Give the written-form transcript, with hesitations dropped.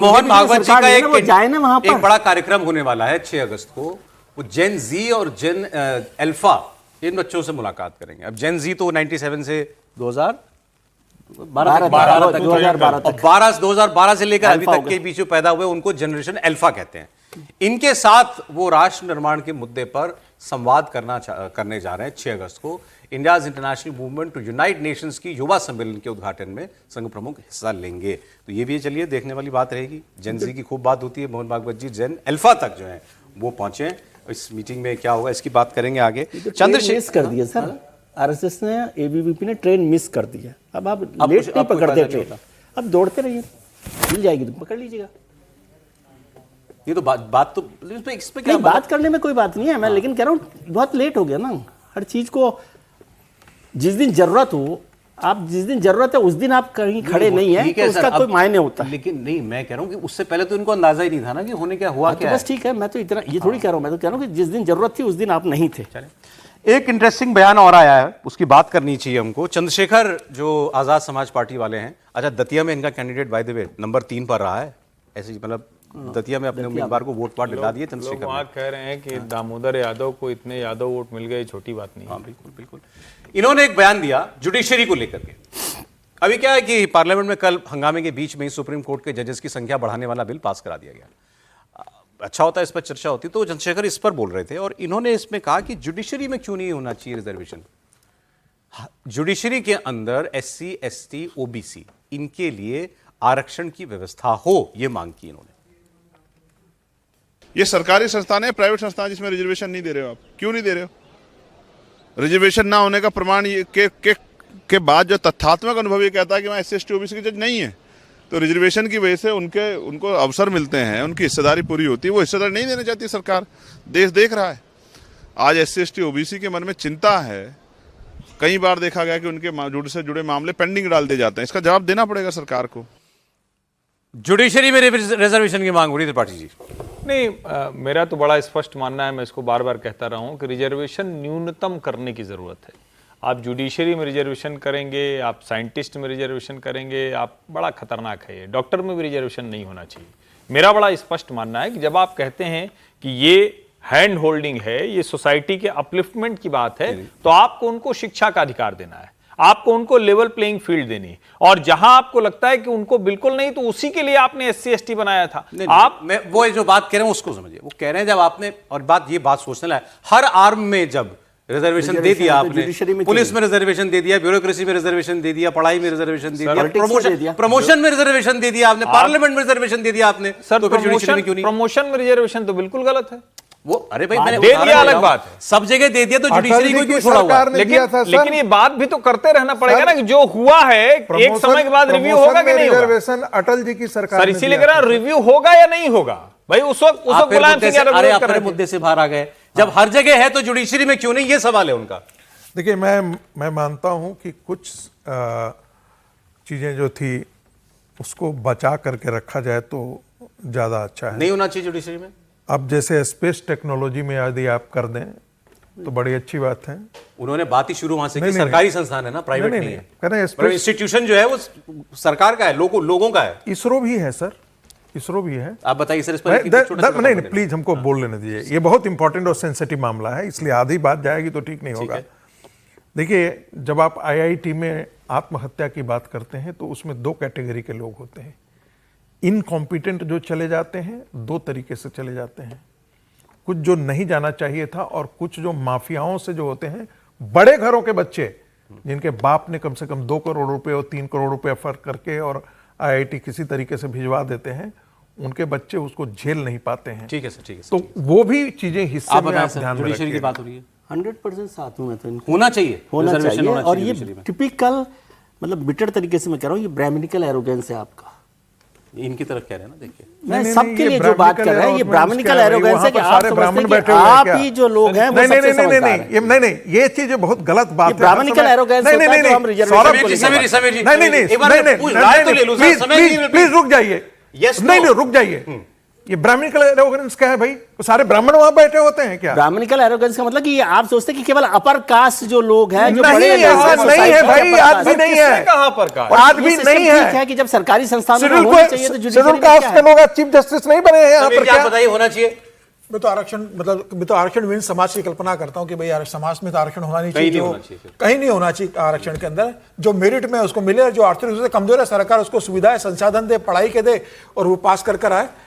मोहन भागवत जी का एक बड़ा कार्यक्रम होने वाला है 6 अगस्त को। वो जेन जी और जेन अल्फा इन बच्चों से मुलाकात करेंगे। अब जेन जी तो 97 से 2012 से लेकर अभी तक के बीच में पैदा हुए उनको जनरेशन अल्फा कहते हैं। इनके साथ वो राष्ट्र निर्माण के मुद्दे पर संवाद करने जा रहे हैं 6 अगस्त को। India's international movement to unite nations की युवा सम्मेलन के उद्घाटन में संघ प्रमुख हिस्सा लेंगे। तो ये भी चलिए देखने वाली बात रहेगी। जेन जी की खूब बात होती है, मोहन भागवत जी जेन अल्फा तक जो है वो पहुंचे। इस मीटिंग में क्या होगा इसकी बात करेंगे आगे। चंद्रशेखर कर दिया सर, आरएसएस ने, एबीवीपी ने ट्रेन मिस कर दिया। अब आप लेट नहीं पकड़ते ट्रेन, अब दौड़ते रहिए, मिल जाएगी तो पकड़ लीजिएगा। ये तो बात तो इस पे क्या बात करने में कोई बात नहीं है। मैं लेकिन कह रहा हूँ बहुत लेट हो गया ना। हर चीज को जिस दिन जरूरत हो, आप जिस दिन जरूरत है उस दिन आप कहीं खड़े नहीं है तो उसका कोई मायने होता है। लेकिन नहीं, मैं कह रहा हूँ कि उससे पहले तो इनको अंदाजा ही नहीं था ना कि होने क्या हुआ क्या। बस ठीक है, मैं तो इतना ये थोड़ी कह रहा हूँ, मैं तो कह रहा हूँ कि जिस दिन जरूरत थी उस दिन आप नहीं थे। चले एक इंटरेस्टिंग बयान और आया है, उसकी बात करनी चाहिए हमको। चंद्रशेखर जो आजाद समाज पार्टी वाले हैं, अच्छा दतिया में इनका candidate by the way number 3 पर रहा है। ऐसे मतलब दतिया में अपने उम्मीदवार को वोट पाट दिला दिए चंद्रशेखर। वहाँ कह रहे हैं कि दामोदर यादव को इतने यादव वोट मिल गए, छोटी बात नहीं। हाँ बिल्कुल बिल्कुल। इन्होंने एक बयान दिया जुडिशरी को लेकर के। अभी क्या है कि पार्लियामेंट में कल हंगामे के बीच में ही सुप्रीम कोर्ट के जजेस की संख्या बढ़ाने वाला बिल पास करा दिया गया। अच्छा होता है, इस पर चर्चा होती। तो चंद्रशेखर इस पर बोल रहे थे और इन्होंने इसमें कहा कि जुडिशरी में क्यों नहीं होना चाहिए रिजर्वेशन। जुडिशरी के अंदर SC ST OBC इनके लिए आरक्षण की व्यवस्था हो, यह मांग की इन्होंने। ये सरकारी संस्थान है, प्राइवेट संस्थान जिसमें रिजर्वेशन नहीं दे रहे हो। आप क्यों नहीं दे रहे हो? रिजर्वेशन ना होने का प्रमाण के बाद जो तथ्यात्मक अनुभव ये कहता है कि मैं SC ST OBC के जज नहीं है, तो रिजर्वेशन की वजह से उनको अवसर मिलते हैं, उनकी हिस्सेदारी पूरी होती है। वो हिस्सेदारी नहीं देना चाहती सरकार, देश देख रहा है। आज SC ST OBC के मन में चिंता है। कई बार देखा गया कि उनके से जुड़े मामले पेंडिंग डाल दिए जाते हैं। इसका जवाब देना पड़ेगा सरकार को। जुडिशरी में रिजर्वेशन की मांग हो रही है त्रिपाठी जी। नहीं, मेरा तो बड़ा स्पष्ट मानना है, मैं इसको बार बार कहता रहा हूं कि रिजर्वेशन न्यूनतम करने की जरूरत है। आप जुडिशरी में रिजर्वेशन करेंगे, आप साइंटिस्ट में रिजर्वेशन करेंगे, आप बड़ा खतरनाक है। ये डॉक्टर में भी रिजर्वेशन नहीं होना चाहिए। मेरा बड़ा स्पष्ट मानना है कि जब आप कहते हैं कि ये हैंड होल्डिंग है, ये सोसाइटी के अपलिफ्टमेंट की बात है, तो आपको उनको शिक्षा का अधिकार देना है, आपको उनको लेवल प्लेइंग फील्ड देनी। और जहां आपको लगता है कि उनको बिल्कुल नहीं, तो उसी के लिए आपने SC ST बनाया था। मैं वो जो बात कह रहे हैं उसको समझिए। वो कह रहे हैं जब आपने, और ये बात सोचने लायक, हर आर्म में जब रिजर्वेशन दे दिया आपने, पुलिस में रिजर्वेशन दे दिया, ब्यूरोक्रेसी में रिजर्वेशन दे दिया, पढ़ाई में रिजर्वेशन दे दिया, प्रमोशन में रिजर्वेशन दे दिया आपने, पार्लियामेंट में रिजर्वेशन दे दिया आपने, तो फिर जुडिशरी में क्यों नहीं? प्रमोशन में रिजर्वेशन तो बिल्कुल गलत है। वो अरे भाई मैंने दे दिया, अलग बात है, सब जगह दे दिया, तो जुडिशरी को क्यों छोड़ा हुआ? लेकिन ये बात भी तो करते रहना पड़ेगा ना कि जो हुआ है एक समय के बाद रिव्यू होगा कि नहीं होगा। अटल जी की सरकार, इसीलिए कह रहा रिव्यू होगा या नहीं होगा। भाई उस वक्त मुलायम सिंह यादव अरे अपने मुद्दे से बाहर आ गए। जब हर जगह है तो जुडिशरी में क्यों नहीं, ये सवाल है उनका। देखिए, मैं मानता हूं कि कुछ चीजें जो थी उसको बचा करके रखा जाए तो ज्यादा अच्छा है। नहीं होना चाहिए जुडिशरी में। अब जैसे स्पेस टेक्नोलॉजी में यदि आप कर दें तो बड़ी अच्छी बात है। उन्होंने बात ही शुरू वहां से की सरकारी संस्थान है ना, प्राइवेट नहीं है। इंस्टीट्यूशन जो है वो सरकार का है, लोगों का है। इसरो भी है सर, इसरो भी है। आप बताइए सर इस पर। नहीं प्लीज हमको बोल लेने दीजिए। ये बहुत इंपॉर्टेंट और सेंसिटिव मामला है, इसलिए आधी बात जाएगी तो ठीक नहीं होगा। देखिए, जब आप IIT में आत्महत्या की बात करते हैं तो उसमें 2 कैटेगरी के लोग होते हैं। इनकॉम्पिटेंट जो चले जाते हैं, 2 तरीके से चले जाते हैं। कुछ जो नहीं जाना चाहिए था, और कुछ जो माफियाओं से जो होते हैं, बड़े घरों के बच्चे जिनके बाप ने कम से कम 2 करोड़ रुपए और 3 करोड़ रुपए फर्क करके और IIT किसी तरीके से भिजवा देते हैं, उनके बच्चे उसको झेल नहीं पाते हैं। ठीक है सर, ठीक है। तो वो भी चीजें हिस्से में आप ध्यान में रखिए। की बात हो रही है 100% साथ में, तो होना चाहिए, होना चाहिए। और ये टिपिकल, मतलब बिटर तरीके से मैं कह रहा हूँ, ये ब्राह्मणिकल एरोगेंस है आपका। इनकी तरफ कह रहे हैं ना, देखिए मैं सबके लिए जो बात कर रहे हैं, ये ब्राह्मणिकल एरोगेंस है कि आप समझते हैं कि आप ही जो लोग हैं वो सबसे समझदार हैं। नहीं, ये चीज बहुत गलत बात है। ब्राह्मणिकल एरोगेंस होता है जो हम रिजर्वेशन को नहीं, प्लीज रुक जाइए। नहीं, रुक जाइए। ये ब्राह्मणिकल एरोगेंस क्या है भाई? वो सारे ब्राह्मण वहां बैठे होते हैं क्या? ब्राह्मणिकल एरोगेंस का मतलब कि ये आप सोचते हैं कि केवल अपर कास्ट जो लोग हैं, जो नहीं, बड़े लोग ऐसा हैं, नहीं society है के भाई, upper आज caste भी नहीं किसने है। कहा पर का? आज ये भी system नहीं ठीक है कि जब सरकारी संस्थानों में शेड्यूल होनी चाहिए तो शेड्यूल judiciary में कास्ट क्या के है? लोग चीफ जस्टिस नहीं बने हैं यहाँ पर क्या क्या? बताइए होना चाहिए? मैं तो आरक्षण मतलब मैं तो आरक्षण विहीन समाज की कल्पना करता हूँ कि भाई समाज में तो आरक्षण होना नहीं चाहिए, कहीं नहीं जो होना चाहिए फिर। कहीं नहीं होना चाहिए आरक्षण के अंदर। जो मेरिट में उसको मिले, जो आर्थिक रूप से कमजोर है सरकार उसको सुविधाएं संसाधन दे, पढ़ाई के दे और वो पास कर आए।